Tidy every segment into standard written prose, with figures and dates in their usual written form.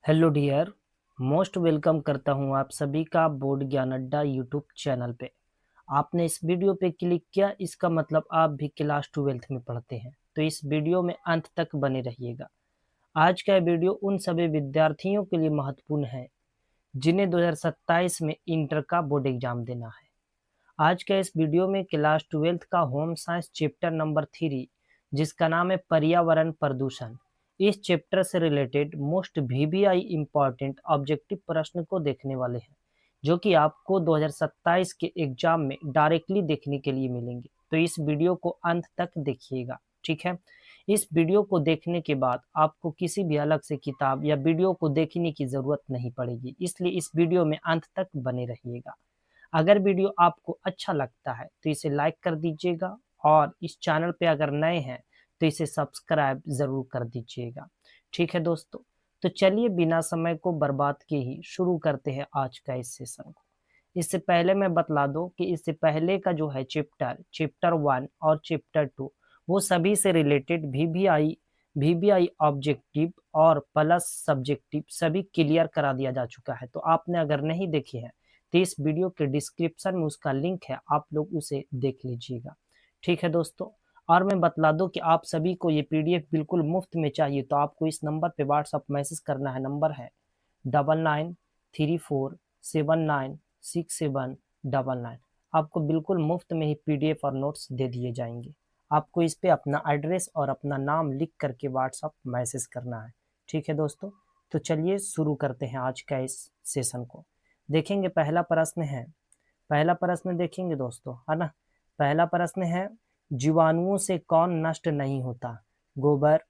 Hello dear. Most welcome करता हूं आप सभी का बोर्ड ज्ञान अड्डा यूट्यूब चैनल पे। आपने इस वीडियो पे क्लिक किया, इसका मतलब आप भी क्लास 12th में पढ़ते हैं, तो इस वीडियो में अंत तक बने रहिएगा। आज का वीडियो उन सभी विद्यार्थियों के लिए महत्वपूर्ण है जिन्हें 2027 में इंटर का बोर्ड एग्जाम देना है। आज के इस वीडियो में क्लास 12th का होम साइंस चैप्टर नंबर 3, जिसका नाम है पर्यावरण प्रदूषण, इस चैप्टर से related most VVI important objective प्रश्न को देखने वाले हैं, जो कि आपको 2027 के एग्जाम में डायरेक्टली देखने के लिए मिलेंगे। तो इस वीडियो को अंत तक देखिएगा, ठीक है। इस वीडियो को देखने के बाद आपको किसी भी अलग से किताब या वीडियो को देखने की जरूरत नहीं पड़ेगी, इसलिए इस वीडियो में अंत तक बने रहिएगा। अगर वीडियो आपको अच्छा लगता है तो इसे लाइक कर दीजिएगा, और इस चैनल पे अगर नए हैं तो इसे सब्सक्राइब ज़रूर कर दीजिएगा, ठीक है दोस्तों। तो चलिए बिना समय को बर्बाद किए ही शुरू करते हैं आज का इस सेशन को। इससे पहले मैं बतला दूं कि इससे पहले का जो है चैप्टर 1 और चैप्टर 2, वो सभी से रिलेटेड वीवीआई ऑब्जेक्टिव और प्लस सब्जेक्टिव सभी क्लियर करा दिया जा चुका है। तो आपने अगर नहीं देखे हैं तो इस वीडियो के डिस्क्रिप्शन में उसका लिंक है, आप लोग उसे देख लीजिएगा, ठीक है दोस्तों। और मैं बतला दूं कि आप सभी को ये पीडीएफ बिल्कुल मुफ्त में चाहिए तो आपको इस नंबर पे व्हाट्सअप मैसेज करना है। नंबर है 9934796799। आपको बिल्कुल मुफ्त में ही पीडीएफ और नोट्स दे दिए जाएंगे। आपको इस पे अपना एड्रेस और अपना नाम लिख करके व्हाट्सअप मैसेज करना है, ठीक है दोस्तों। तो चलिए शुरू करते हैं आज का इस सेशन को। देखेंगे पहला प्रश्न है, पहला प्रश्न देखेंगे दोस्तों, है ना। पहला प्रश्न है, जीवाणुओं से कौन नष्ट नहीं होता? गोबर,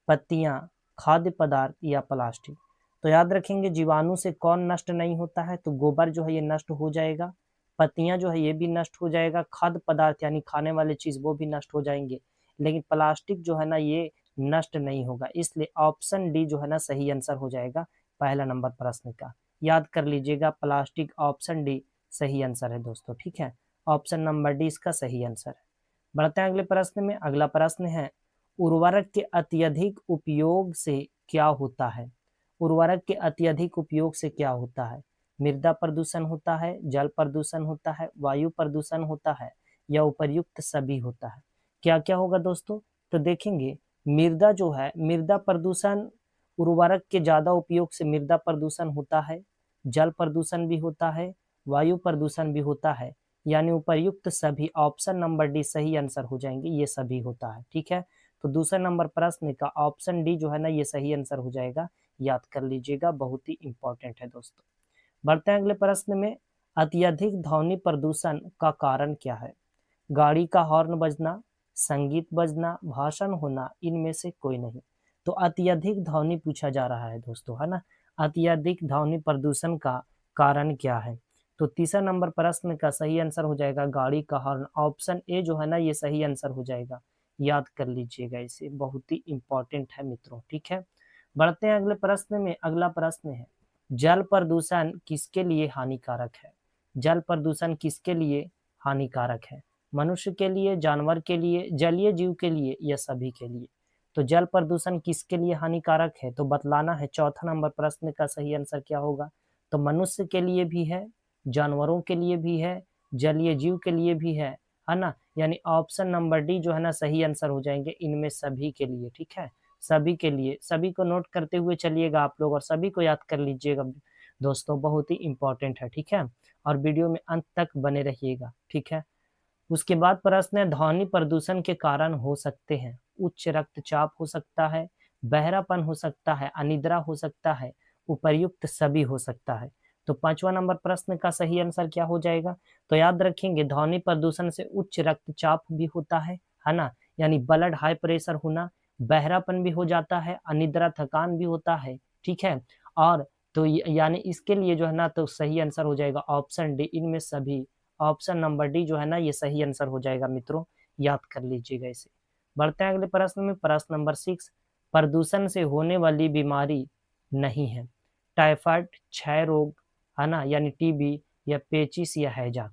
पत्तियां, खाद्य पदार्थ या प्लास्टिक? तो याद रखेंगे जीवाणु से कौन नष्ट नहीं होता है, तो गोबर जो है ये नष्ट हो जाएगा, पत्तियां जो है ये भी नष्ट हो जाएगा, खाद्य पदार्थ यानी खाने वाले चीज वो भी नष्ट हो जाएंगे, लेकिन प्लास्टिक जो है ना ये नष्ट नहीं होगा। इसलिए ऑप्शन डी जो है ना सही आंसर हो जाएगा पहला नंबर प्रश्न का। याद कर लीजिएगा, प्लास्टिक ऑप्शन डी सही आंसर है दोस्तों, ठीक है। ऑप्शन नंबर डी इसका सही आंसर है। बढ़ते हैं अगले प्रश्न में। अगला प्रश्न है, उर्वरक के अत्यधिक उपयोग से क्या होता है? उर्वरक के अत्यधिक उपयोग से क्या होता है? मृदा प्रदूषण होता है, जल प्रदूषण होता है, वायु प्रदूषण होता है, या उपर्युक्त सभी होता है? क्या क्या होगा दोस्तों? तो देखेंगे, मृदा जो है, मृदा प्रदूषण, उर्वरक के ज्यादा उपयोग से मृदा प्रदूषण होता है, जल प्रदूषण भी होता है, वायु प्रदूषण भी होता है, यानी उपर्युक्त सभी। ऑप्शन नंबर डी सही आंसर हो जाएंगे, ये सभी होता है, ठीक है। तो दूसरे नंबर प्रश्न का ऑप्शन डी जो है ना ये सही आंसर हो जाएगा, याद कर लीजिएगा, बहुत ही इंपॉर्टेंट है दोस्तों। बढ़ते हैं अगले प्रश्न में। अत्यधिक ध्वनि प्रदूषण का कारण क्या है? गाड़ी का हॉर्न बजना, संगीत बजना, भाषण होना, इनमें से कोई नहीं। तो अत्यधिक ध्वनि पूछा जा रहा है दोस्तों, है ना। अत्यधिक ध्वनि प्रदूषण का कारण क्या है? तो तीसरा नंबर प्रश्न का सही आंसर हो जाएगा गाड़ी का हॉर्न। ऑप्शन ए जो है ना ये सही आंसर हो जाएगा, याद कर लीजिएगा, इसे बहुत ही इंपॉर्टेंट है मित्रों, ठीक है। बढ़ते हैं अगले प्रश्न में। अगला प्रश्न है, जल प्रदूषण किसके लिए हानिकारक है? जल प्रदूषण किसके लिए हानिकारक है? मनुष्य के लिए, जानवर के लिए, जलीय जीव के लिए, या सभी के लिए? तो जल प्रदूषण किसके लिए हानिकारक है तो बतलाना है। चौथा नंबर प्रश्न का सही आंसर क्या होगा? तो मनुष्य के लिए भी है, जानवरों के लिए भी है, जलीय जीव के लिए भी है ना। यानी ऑप्शन नंबर डी जो है ना सही आंसर हो जाएंगे, इनमें सभी के लिए, ठीक है। सभी के लिए, सभी को नोट करते हुए चलिएगा आप लोग, और सभी को याद कर लीजिएगा दोस्तों, बहुत ही इंपॉर्टेंट है, ठीक है। और वीडियो में अंत तक बने रहिएगा, ठीक है। उसके बाद प्रश्न है, ध्वनि प्रदूषण के कारण हो सकते हैं उच्च रक्तचाप हो सकता है, बहरापन हो सकता है, अनिद्रा हो सकता है, उपर्युक्त सभी हो सकता है। तो पांचवा नंबर प्रश्न का सही आंसर क्या हो जाएगा? तो याद रखेंगे, ध्वनि प्रदूषण से उच्च रक्तचाप भी होता है ना, यानी ब्लड हाई प्रेशर होना, बहरापन भी हो जाता है, अनिद्रा थकान भी होता है, ठीक है। और तो यानी इसके लिए जो है ना तो सही आंसर हो जाएगा ऑप्शन डी, इनमें सभी। ऑप्शन नंबर डी जो है ना ये सही आंसर हो जाएगा मित्रों, याद कर लीजिएगा इसे। बढ़ते हैं अगले प्रश्न में। प्रश्न नंबर 6, प्रदूषण से होने वाली बीमारी नहीं है। टाइफाइड, क्षय रोग, है ना, यानी टीबी, या पेचिस, या हैजा?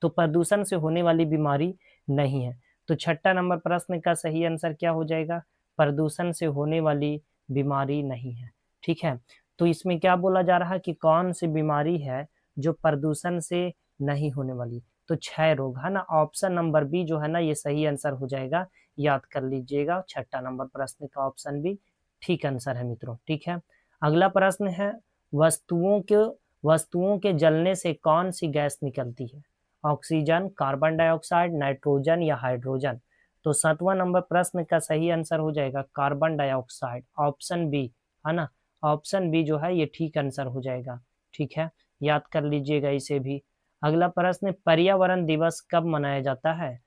तो प्रदूषण से होने वाली बीमारी नहीं है। तो छठा नंबर प्रश्न का सही आंसर क्या हो जाएगा? प्रदूषण से होने वाली बीमारी नहीं है। ठीक है। तो इसमें क्या बोला जा रहा है कि कौन सी बीमारी है जो प्रदूषण से नहीं होने वाली, तो क्षय रोग है ना। ऑप्शन नंबर बी जो है ना ये सही आंसर हो जाएगा, याद कर लीजिएगा। छठा नंबर प्रश्न का ऑप्शन बी ठीक आंसर है मित्रों। ठीक है, अगला प्रश्न है वस्तुओं के जलने से कौन सी गैस निकलती है? ऑक्सीजन, कार्बन डाइऑक्साइड, नाइट्रोजन या हाइड्रोजन? तो 7वां नंबर प्रश्न का सही आंसर हो जाएगा कार्बन डाइऑक्साइड, ऑप्शन बी है ना। ऑप्शन बी जो है ये ठीक आंसर हो जाएगा। ठीक है, याद कर लीजिएगा इसे भी। अगला प्रश्न, पर्यावरण दिवस कब मनाया जाता है?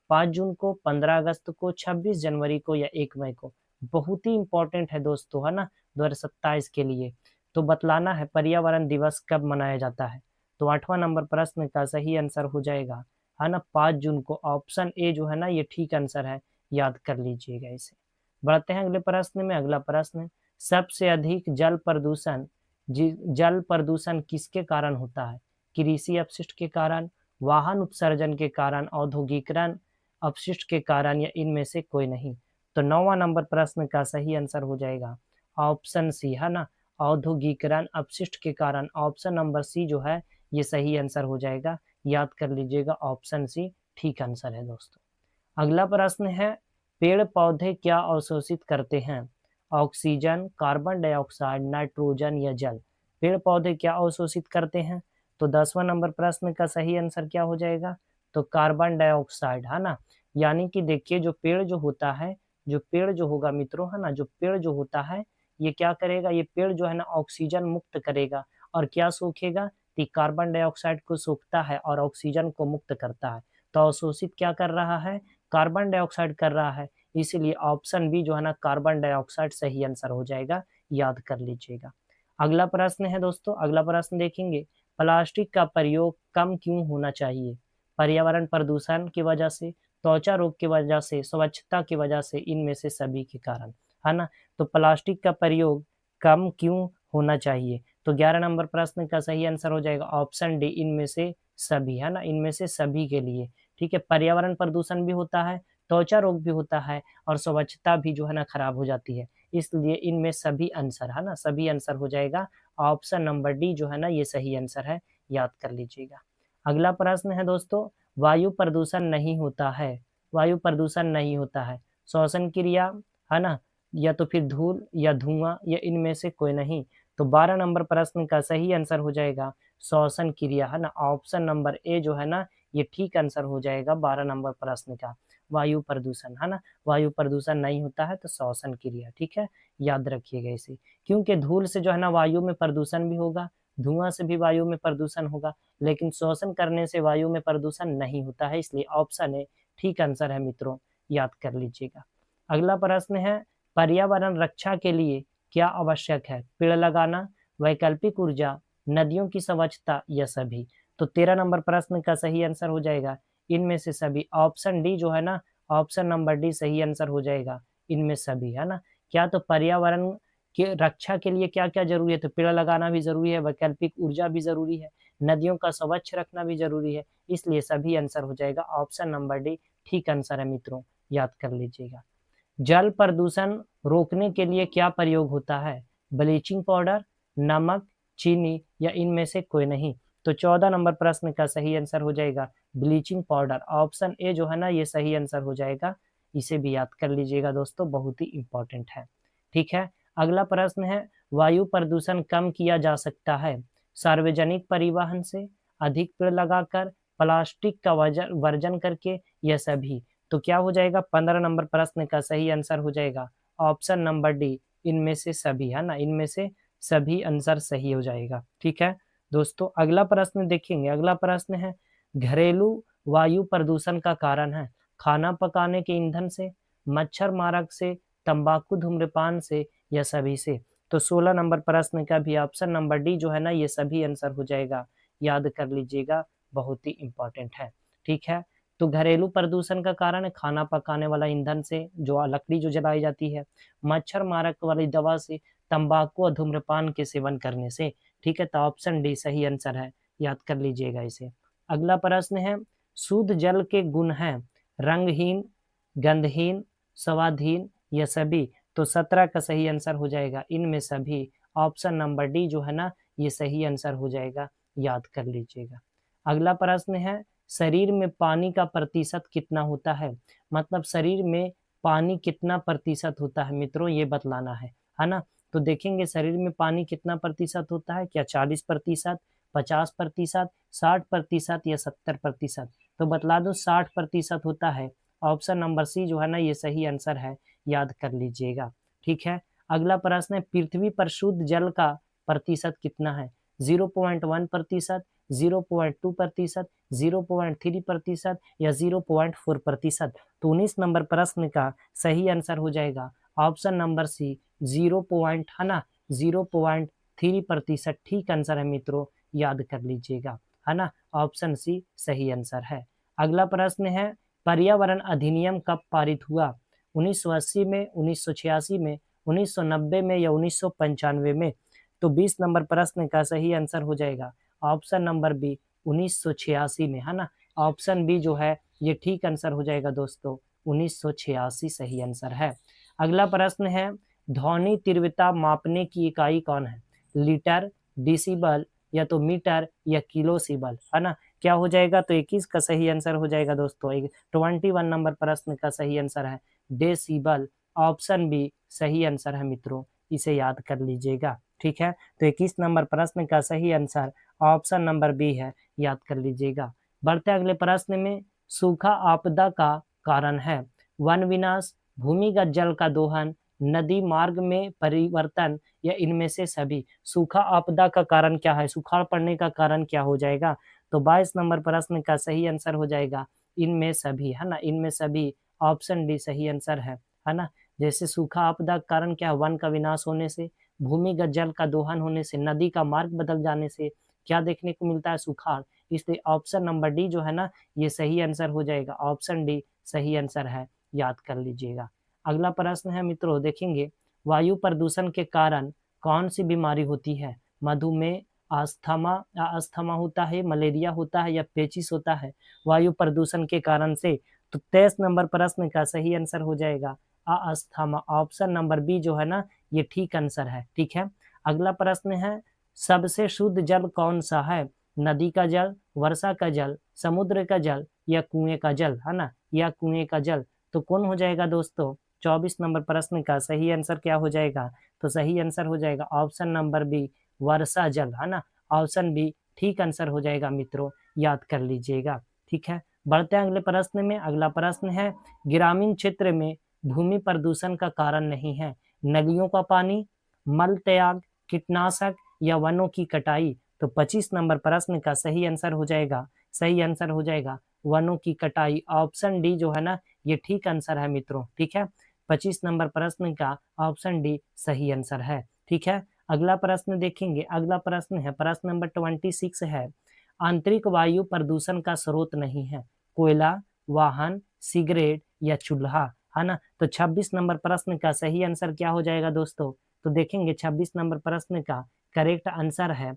5 जून को, 15 अगस्त को, 26 जनवरी को या 1 मई को? बहुत ही इंपॉर्टेंट है दोस्तों है ना, 2027 के लिए। तो बतलाना है पर्यावरण दिवस कब मनाया जाता है। तो 8वां नंबर प्रश्न का सही आंसर हो जाएगा है ना 5 जून को, ऑप्शन ए जो है ना ये ठीक आंसर है, याद कर लीजिएगा इसे। बढ़ते हैं अगले प्रश्न में। अगला प्रश्न, सबसे अधिक जल प्रदूषण किसके कारण होता है? कृषि अपशिष्ट के कारण, वाहन उत्सर्जन के कारण, औद्योगिकरण अपशिष्ट के कारण या इनमें से कोई नहीं? तो 9वां नंबर प्रश्न का सही आंसर हो जाएगा ऑप्शन सी है ना, औद्योगिकरण अपशिष्ट के कारण। ऑप्शन नंबर सी जो है ये सही आंसर हो जाएगा, याद कर लीजिएगा। ऑप्शन सी ठीक आंसर है दोस्तों। अगला प्रश्न है, पेड़ पौधे क्या अवशोषित करते हैं? ऑक्सीजन, कार्बन डाइऑक्साइड, नाइट्रोजन या जल? पेड़ पौधे क्या अवशोषित करते हैं? तो 10वां नंबर प्रश्न का सही आंसर क्या हो जाएगा? तो कार्बन डाइऑक्साइड है ना। यानी कि देखिए जो पेड़ जो होता है, जो पेड़ जो होगा मित्रों है ना, जो पेड़ जो होता है ये क्या करेगा, ये पेड़ जो है ना ऑक्सीजन मुक्त करेगा और क्या सोखेगा कि कार्बन डाइऑक्साइड को सोखता है और ऑक्सीजन को मुक्त करता है। तो अवशोषित क्या कर रहा है? कार्बन डाइऑक्साइड कर रहा है। इसीलिए ऑप्शन बी जो है ना कार्बन डाइऑक्साइड सही आंसर हो जाएगा, याद कर लीजिएगा। अगला प्रश्न है दोस्तों, अगला प्रश्न देखेंगे, प्लास्टिक का प्रयोग कम क्यों होना चाहिए? पर्यावरण प्रदूषण की वजह से, त्वचा रोग की वजह से, स्वच्छता की वजह से, इनमें से सभी के कारण है ना। तो प्लास्टिक का प्रयोग कम क्यों होना चाहिए? तो 11 नंबर प्रश्न का सही आंसर हो जाएगा ऑप्शन डी, इनमें से सभी है ना, इनमें से सभी के लिए। ठीक है, पर्यावरण प्रदूषण भी होता है, त्वचा रोग भी होता है और स्वच्छता भी जो है ना खराब हो जाती है, इसलिए इनमें सभी आंसर है ना, सभी आंसर हो जाएगा। ऑप्शन नंबर डी जो है ना ये सही आंसर है, याद कर लीजिएगा। अगला प्रश्न है दोस्तों, वायु प्रदूषण नहीं होता है, वायु प्रदूषण नहीं होता है, श्वसन क्रिया है ना, या तो फिर धूल या धुआं या इनमें से कोई नहीं? तो 12 नंबर प्रश्न का सही आंसर हो जाएगा श्वसन क्रिया है ना। ऑप्शन नंबर ए जो है ना ये ठीक आंसर हो जाएगा 12 नंबर प्रश्न का, वायु प्रदूषण है ना। वायु प्रदूषण नहीं होता है तो श्वसन क्रिया। ठीक है, याद रखिएगा इसे, क्योंकि धूल से जो है ना वायु में प्रदूषण भी होगा, धुआं से भी वायु में प्रदूषण होगा, लेकिन श्वसन करने से वायु में प्रदूषण नहीं होता है, इसलिए ऑप्शन ए ठीक आंसर है मित्रों, याद कर लीजिएगा। अगला प्रश्न है, पर्यावरण रक्षा के लिए क्या आवश्यक है? पेड़ लगाना, वैकल्पिक ऊर्जा, नदियों की स्वच्छता या सभी? तो 13 नंबर प्रश्न का सही आंसर हो जाएगा इनमें से सभी। ऑप्शन डी जो है ना, ऑप्शन नंबर डी सही आंसर हो जाएगा, इनमें सभी है ना। क्या तो पर्यावरण की रक्षा के लिए क्या क्या जरूरी है? तो पेड़ लगाना भी जरूरी है, वैकल्पिक ऊर्जा भी जरूरी है, नदियों का स्वच्छ रखना भी जरूरी है, इसलिए सभी आंसर हो जाएगा। ऑप्शन नंबर डी ठीक आंसर है मित्रों, याद कर लीजिएगा। जल प्रदूषण रोकने के लिए क्या प्रयोग होता है? ब्लीचिंग पाउडर, नमक, चीनी या इनमें से कोई नहीं? तो 14 नंबर प्रश्न का सही आंसर हो जाएगा ब्लीचिंग पाउडर, ऑप्शन ए जो है ना ये सही आंसर हो जाएगा। इसे भी याद कर लीजिएगा दोस्तों, बहुत ही इंपॉर्टेंट है। ठीक है, अगला प्रश्न है, वायु प्रदूषण कम किया जा सकता है सार्वजनिक परिवहन से, अधिक पेड़ लगाकर, प्लास्टिक का वर्जन करके या सभी? तो क्या हो जाएगा 15 नंबर प्रश्न का सही आंसर हो जाएगा ऑप्शन नंबर डी, इनमें से सभी है ना, इनमें से सभी आंसर सही हो जाएगा। ठीक है दोस्तों, अगला प्रश्न देखेंगे। अगला प्रश्न है, घरेलू वायु प्रदूषण का कारण है खाना पकाने के ईंधन से, मच्छर मारक से, तंबाकू धूम्रपान से या सभी से? तो 16 नंबर प्रश्न का भी ऑप्शन नंबर डी जो है ना ये सभी आंसर हो जाएगा, याद कर लीजिएगा, बहुत ही इंपॉर्टेंट है। ठीक है, तो घरेलू प्रदूषण का कारण है खाना पकाने वाला ईंधन से, जो लकड़ी जो जलाई जाती है, मच्छर मारक वाली दवा से, तंबाकू और धूम्रपान के सेवन करने से। ठीक है, तो ऑप्शन डी सही आंसर है, याद कर लीजिएगा इसे। अगला प्रश्न है, शुद्ध जल के गुण हैं रंगहीन, गंधहीन, स्वादहीन या सभी? तो 17 का सही आंसर हो जाएगा इनमें सभी, ऑप्शन नंबर डी जो है ना ये सही आंसर हो जाएगा, याद कर लीजिएगा। अगला प्रश्न है, शरीर में पानी का प्रतिशत कितना होता है? मतलब शरीर में पानी कितना प्रतिशत होता है मित्रों, ये बतलाना है ना। तो देखेंगे शरीर में पानी कितना प्रतिशत होता है, क्या 40%, 50%, 60% या 70%? तो बतला दो 60% होता है। ऑप्शन नंबर सी जो है ना ये सही आंसर है, याद कर लीजिएगा। ठीक है, अगला प्रश्न है, पृथ्वी पर शुद्ध जल का प्रतिशत कितना है? 0.1%, 0.2%, 0.3% या 0.4%? तो 19 नंबर प्रश्न का सही आंसर हो जाएगा ऑप्शन नंबर सी 0 पॉइंट है ना 0.3%। ठीक आंसर है मित्रों, याद कर लीजिएगा, है ना। ऑप्शन सी सही आंसर है। अगला प्रश्न है, पर्यावरण अधिनियम कब पारित हुआ? 1980 में, 1986 में, 1990 में या 1995 में? तो 20 नंबर प्रश्न का सही आंसर हो जाएगा ऑप्शन नंबर बी 1986 में, है ना। ऑप्शन बी जो है ये ठीक आंसर हो जाएगा दोस्तों, 1986 सही आंसर है। अगला प्रश्न है, ध्वनि तीव्रता मापने की इकाई कौन है? लीटर, डेसिबल या तो मीटर या किलोसीबल, है ना। क्या हो जाएगा? तो 21 का सही आंसर हो जाएगा दोस्तों। 21 नंबर प्रश्न का सही आंसर है डेसिबल। ऑप्शन बी सही आंसर है मित्रों, इसे याद कर लीजिएगा। ठीक है, तो 21 नंबर प्रश्न का सही आंसर ऑप्शन नंबर बी है, याद कर लीजिएगा। बढ़ते अगले प्रश्न में, सूखा आपदा का कारण है? वन विनाश, भूमिगत जल का दोहन, नदी मार्ग में परिवर्तन या इनमें से सभी? सूखा आपदा का कारण क्या है, सुखाड़ पड़ने का कारण क्या हो जाएगा? तो 22 नंबर प्रश्न का सही आंसर हो जाएगा इनमें सभी, है ना, इनमें सभी। ऑप्शन डी सही आंसर है ना। जैसे सूखा आपदा का कारण क्या है? वन का विनाश होने से, भूमिगत जल का दोहन होने से, नदी का मार्ग बदल जाने से क्या देखने को मिलता है? सुखाड़। इसलिए ऑप्शन नंबर डी जो है ना ये सही आंसर हो जाएगा, ऑप्शन डी सही आंसर है, याद कर लीजिएगा। अगला प्रश्न है मित्रों, देखेंगे वायु प्रदूषण के कारण कौन सी बीमारी होती है? मधुमेह, अस्थमा अस्थमा होता है, मलेरिया होता है या पेचिस होता है वायु प्रदूषण के कारण से? तो 23 नंबर प्रश्न का सही आंसर हो जाएगा अस्थमा। ऑप्शन नंबर बी जो है ना ये ठीक आंसर है। ठीक है, अगला प्रश्न है, सबसे शुद्ध जल कौन सा है? नदी का जल, वर्षा का जल, समुद्र का जल या कुएं का जल, है ना, या कुएं का जल? तो कौन हो जाएगा दोस्तों? 24 नंबर प्रश्न का सही आंसर क्या हो जाएगा? तो सही आंसर हो जाएगा ऑप्शन नंबर बी वर्षा जल, है ना। ऑप्शन बी ठीक आंसर हो जाएगा मित्रों, याद कर लीजिएगा। ठीक है, बढ़ते हैं अगले प्रश्न में। अगला प्रश्न है, ग्रामीण क्षेत्र में भूमि प्रदूषण का कारण नहीं है? नदियों का पानी, मल त्याग, कीटनाशक या वनों की कटाई? तो 25 नंबर प्रश्न का सही आंसर हो जाएगा, सही आंसर हो जाएगा वनों की कटाई। ऑप्शन डी जो है ना ये ठीक आंसर है मित्रों। ठीक है, 25 नंबर प्रश्न का ऑप्शन डी सही आंसर है। ठीक है, अगला प्रश्न देखेंगे। अगला प्रश्न है प्रश्न नंबर 26 है, आंतरिक वायु प्रदूषण का स्रोत नहीं है? कोयला, वाहन, सिगरेट या चूल्हा, है ना। तो 26 नंबर प्रश्न का सही आंसर क्या हो जाएगा दोस्तों? तो देखेंगे 26 नंबर प्रश्न का करेक्ट आंसर है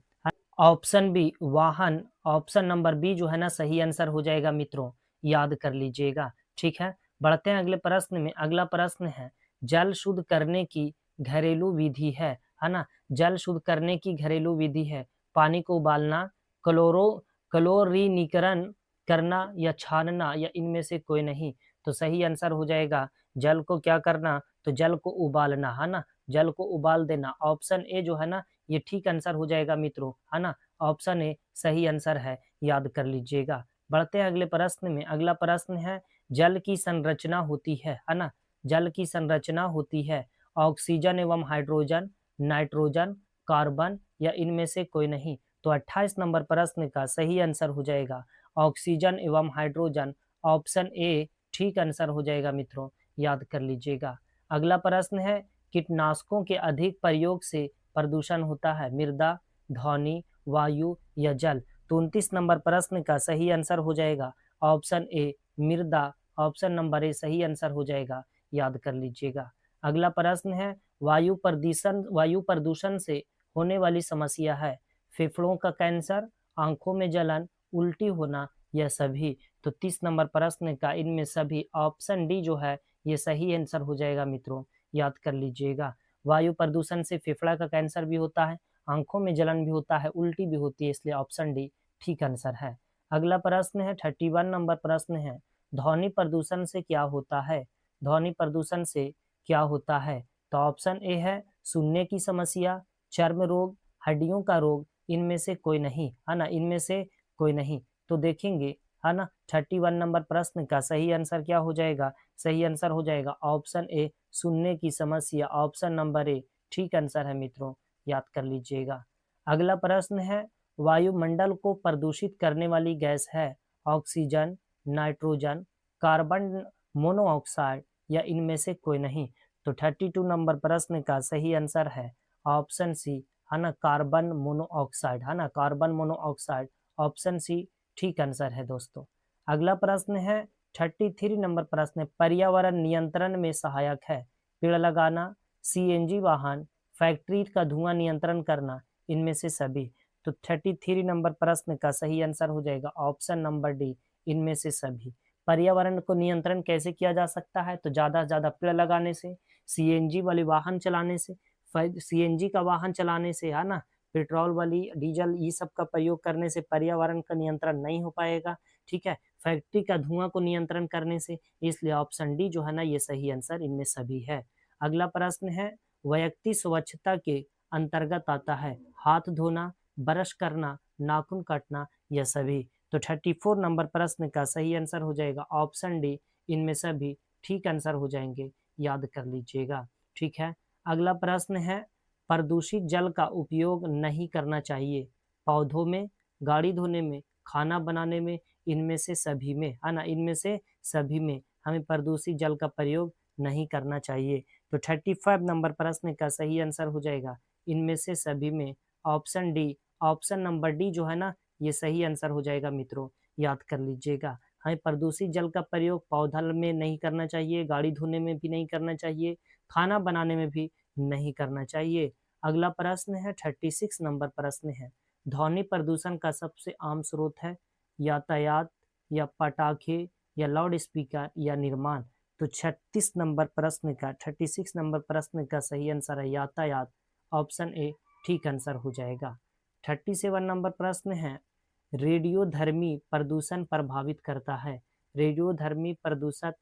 ऑप्शन बी वाहन। ऑप्शन नंबर बी जो है ना सही आंसर हो जाएगा मित्रों, याद कर लीजिएगा। ठीक है, बढ़ते हैं अगले प्रश्न में। अगला प्रश्न है, जल शुद्ध करने की घरेलू विधि है ना। जल शुद्ध करने की घरेलू विधि है पानी को उबालना, क्लोरो क्लोरीनीकरण करना या छानना या इनमें से कोई नहीं? तो सही आंसर हो जाएगा जल को क्या करना? तो जल को उबालना, है ना, जल को उबाल देना। ऑप्शन ए जो है ना ये ठीक आंसर हो जाएगा मित्रों, है ना। ऑप्शन ए सही आंसर है, याद कर लीजिएगा। बढ़ते हैं अगले प्रश्न में। अगला प्रश्न है, जल की संरचना होती है ना। जल की संरचना होती है ऑक्सीजन एवं हाइड्रोजन, नाइट्रोजन, कार्बन या इनमें से कोई नहीं? तो 28 नंबर प्रश्न का सही आंसर हो जाएगा ऑक्सीजन एवं हाइड्रोजन। ऑप्शन ए ठीक आंसर हो जाएगा मित्रों, याद कर लीजिएगा। अगला प्रश्न है, कीटनाशकों के अधिक प्रयोग से प्रदूषण होता है? मृदा, ध्वनि, वायु या जल? तो 29 नंबर प्रश्न का सही आंसर हो जाएगा ऑप्शन ए मृदा। ऑप्शन नंबर ए सही आंसर हो जाएगा, याद कर लीजिएगा। अगला प्रश्न है, वायु प्रदूषण से होने वाली समस्या है? फेफड़ों का कैंसर, आंखों में जलन, उल्टी होना या सभी? तो 30 नंबर प्रश्न का इनमें सभी ऑप्शन डी जो है ये सही आंसर हो जाएगा मित्रों, याद कर लीजिएगा। वायु प्रदूषण से फेफड़ा का कैंसर भी होता है, आंखों में जलन भी होता है, उल्टी भी होती है, इसलिए ऑप्शन डी ठीक आंसर है। अगला प्रश्न है 31 नंबर प्रश्न है, ध्वनि प्रदूषण से क्या होता है? ध्वनि प्रदूषण से क्या होता है? तो ऑप्शन ए है सुनने की समस्या, चर्म रोग, हड्डियों का रोग, इनमें से कोई नहीं, है ना, इनमें से कोई नहीं। तो देखेंगे, है ना, 31 नंबर प्रश्न का सही आंसर क्या हो जाएगा? सही आंसर हो जाएगा ऑप्शन ए सुनने की समस्या, ऑप्शन नंबर ए ठीक आंसर है मित्रों, याद कर लीजिएगा। अगला प्रश्न है, वायुमंडल को प्रदूषित करने वाली गैस है ऑक्सीजन, नाइट्रोजन, कार्बन मोनोऑक्साइड या इनमें से कोई नहीं। तो 32 नंबर प्रश्न का सही आंसर है ऑप्शन सी, है ना, कार्बन मोनोऑक्साइड, है ना, कार्बन मोनोऑक्साइड, ऑप्शन सी ठीक आंसर है दोस्तों। अगला प्रश्न है 33 नंबर प्रश्न, पर्यावरण नियंत्रण में सहायक है पेड़ लगाना, सीएनजी वाहन, फैक्ट्री का धुआं नियंत्रण करना, इनमें से सभी। तो 33 नंबर प्रश्न का सही आंसर हो जाएगा ऑप्शन नंबर डी, इनमें से सभी। पर्यावरण को नियंत्रण कैसे किया जा सकता है? तो ज़्यादा से ज़्यादा पेड़ लगाने से, सीएनजी वाले वाहन चलाने से, सीएनजी का वाहन चलाने से, है ना, पेट्रोल वाली डीजल ये सब का प्रयोग करने से पर्यावरण का नियंत्रण नहीं हो पाएगा, ठीक है। फैक्ट्री का धुआं को नियंत्रण करने से, इसलिए ऑप्शन डी जो है ना ये सही आंसर इनमें सभी है। अगला प्रश्न है, वैयक्तिक स्वच्छता के अंतर्गत आता है हाथ धोना, ब्रश करना, नाखून काटना या सभी। तो 34 नंबर प्रश्न का सही आंसर हो जाएगा ऑप्शन डी, इनमें सभी ठीक आंसर हो जाएंगे, याद कर लीजिएगा, ठीक है। अगला प्रश्न है, प्रदूषित जल का उपयोग नहीं करना चाहिए पौधों में, गाड़ी धोने में, खाना बनाने में, इनमें से सभी में, है ना, इनमें से सभी में हमें प्रदूषित जल का प्रयोग नहीं करना चाहिए। तो 35 नंबर प्रश्न का सही आंसर हो जाएगा इनमें से सभी में, option D, option number D जो है ना ये सही आंसर हो जाएगा मित्रों, याद कर लीजिएगा। हमें प्रदूषित जल का प्रयोग पौधा में नहीं करना चाहिए, गाड़ी धोने में भी नहीं करना चाहिए, खाना बनाने में भी नहीं करना चाहिए। अगला प्रश्न है 36 नंबर प्रश्न है, ध्वनि प्रदूषण का सबसे आम स्रोत है यातायात या पटाखे या लाउड स्पीकर या निर्माण। तो 36 नंबर प्रश्न का 36 नंबर प्रश्न का सही आंसर है यातायात, ऑप्शन ए ठीक आंसर हो जाएगा। 37 नंबर प्रश्न है, रेडियोधर्मी प्रदूषण प्रभावित करता है, रेडियोधर्मी प्रदूषण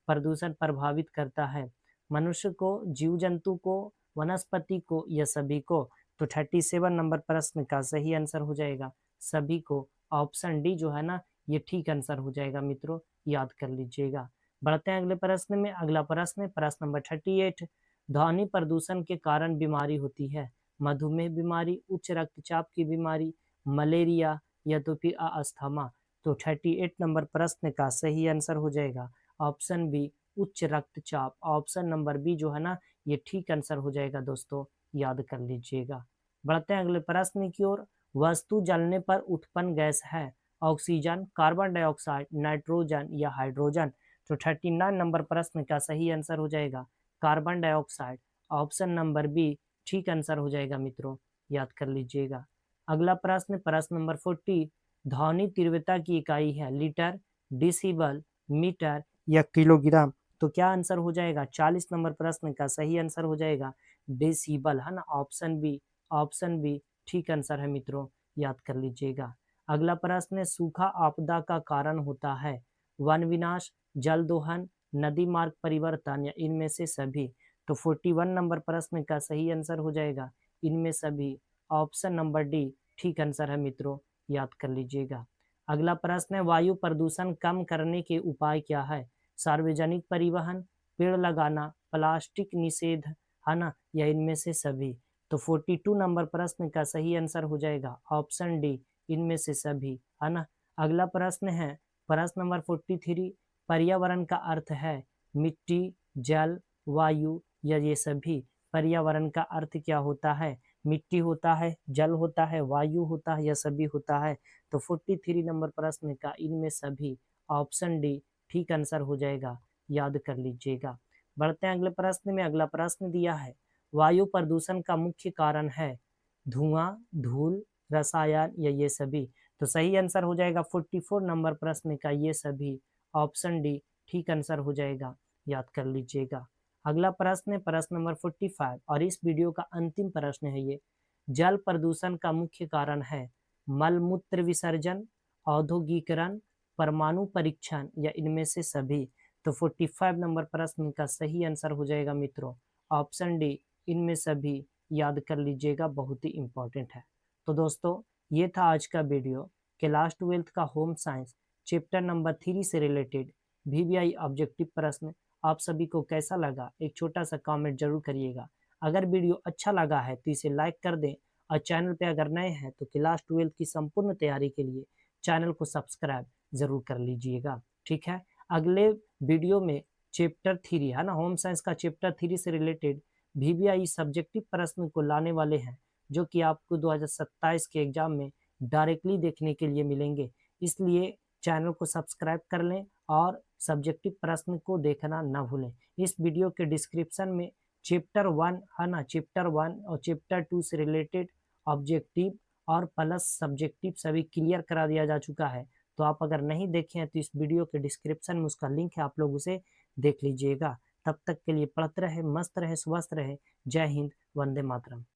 प्रदूषण प्रभावित करता है मनुष्य को, जीव जंतु को, वनस्पति को या सभी को। तो 37 नंबर प्रश्न का सही आंसर हो जाएगा सभी को, ऑप्शन डी जो है ना ये ठीक आंसर हो जाएगा मित्रों, याद कर लीजिएगा। बढ़ते हैं अगले प्रश्न में। अगला प्रश्न है प्रश्न नंबर 38, ध्वनि प्रदूषण के कारण बीमारी होती है मधुमेह बीमारी, उच्च रक्तचाप की बीमारी, मलेरिया या तो फिर अस्थमा। तो 38 नंबर प्रश्न का सही आंसर हो जाएगा ऑप्शन बी, उच्च रक्तचाप, ऑप्शन नंबर बी जो है ना ये ठीक आंसर हो जाएगा दोस्तों, याद कर लीजिएगा। बढ़ते हैं अगले प्रश्न की ओर, वस्तु जलने पर उत्पन्न गैस है ऑक्सीजन, कार्बन डाइऑक्साइड, नाइट्रोजन या हाइड्रोजन। तो 39 नंबर प्रश्न का सही आंसर हो जाएगा carbon dioxide, option number B ठीक आंसर हो जाएगा मित्रों, याद कर लीजिएगा। अगला प्रश्न प्रश्न नंबर 40, ध्वनि तीव्रता की इकाई है लीटर, डिसिबल, मीटर या किलोग्राम। तो क्या आंसर हो जाएगा? 40 नंबर प्रश्न का सही आंसर हो जाएगा डेसिबल, है ना, ऑप्शन बी, ऑप्शन बी ठीक आंसर है मित्रों, याद कर लीजिएगा। अगला प्रश्न है, सूखा आपदा का कारण होता है वन विनाश, जल दोहन, नदी मार्ग परिवर्तन या इनमें से सभी। तो 41 नंबर प्रश्न का सही आंसर हो जाएगा इनमें सभी, ऑप्शन नंबर डी ठीक आंसर है मित्रों, याद कर लीजिएगा। अगला प्रश्न है, वायु प्रदूषण कम करने के उपाय क्या है? सार्वजनिक परिवहन, पेड़ लगाना, प्लास्टिक निषेध, है ना, या इनमें से सभी। तो 42 नंबर प्रश्न का सही आंसर हो जाएगा ऑप्शन डी, इनमें से सभी, है ना। अगला प्रश्न है प्रश्न नंबर 43, पर्यावरण का अर्थ है मिट्टी, जल, वायु या ये सभी। पर्यावरण का अर्थ क्या होता है? मिट्टी होता है, जल होता है, वायु होता है या सभी होता है। तो 43 नंबर प्रश्न का इनमें सभी, ऑप्शन डी ठीक आंसर हो जाएगा, याद कर लीजिएगा। बढ़ते हैं अगले प्रश्न में। अगला प्रश्न दिया है, वायु प्रदूषण का मुख्य कारण है धुआं, धूल, रसायन या ये सभी। तो सही आंसर हो जाएगा 44 नंबर प्रश्न का ये सभी, ऑप्शन डी ठीक आंसर हो जाएगा, याद कर लीजिएगा। अगला प्रश्न है प्रश्न नंबर 45 और इस वीडियो का अंतिम प्रश्न है ये। जल प्रदूषण का मुख्य कारण है मलमूत्र विसर्जन, औद्योगिकरण, परमाणु परीक्षण या इनमें से सभी। तो 45 नंबर प्रश्न का सही आंसर हो जाएगा मित्रों ऑप्शन डी, इनमें सभी। याद कर लीजिएगा, बहुत ही इंपॉर्टेंट है। तो दोस्तों ये था आज का वीडियो क्लास 12th का होम साइंस चैप्टर नंबर 3 से रिलेटेड वीवीआई ऑब्जेक्टिव प्रश्न। आप सभी को कैसा लगा एक छोटा सा कमेंट जरूर करिएगा। अगर वीडियो अच्छा लगा है तो इसे लाइक कर दें और चैनल पे अगर नए हैं तो क्लास 12 की संपूर्ण तैयारी के लिए चैनल को सब्सक्राइब जरूर कर लीजिएगा। ठीक है, अगले वीडियो में चैप्टर 3 है ना, होम साइंस का चैप्टर 3 से रिलेटेड वीवीआई सब्जेक्टिव प्रश्न को लाने वाले हैं, जो कि आपको 2027 के एग्जाम में डायरेक्टली देखने के लिए मिलेंगे। इसलिए चैनल को सब्सक्राइब कर लें और सब्जेक्टिव प्रश्न को देखना ना भूलें। इस वीडियो के डिस्क्रिप्शन में चैप्टर 1 है ना, चैप्टर 1 और चैप्टर 2 से रिलेटेड ऑब्जेक्टिव और प्लस सब्जेक्टिव सभी क्लियर करा दिया जा चुका है। तो आप अगर नहीं देखे हैं तो इस वीडियो के डिस्क्रिप्शन में उसका लिंक है, आप लोग उसे देख लीजिएगा। तब तक के लिए पढ़ते रहे, मस्त रहे, स्वस्थ रहे। जय हिंद, वंदे मातरम।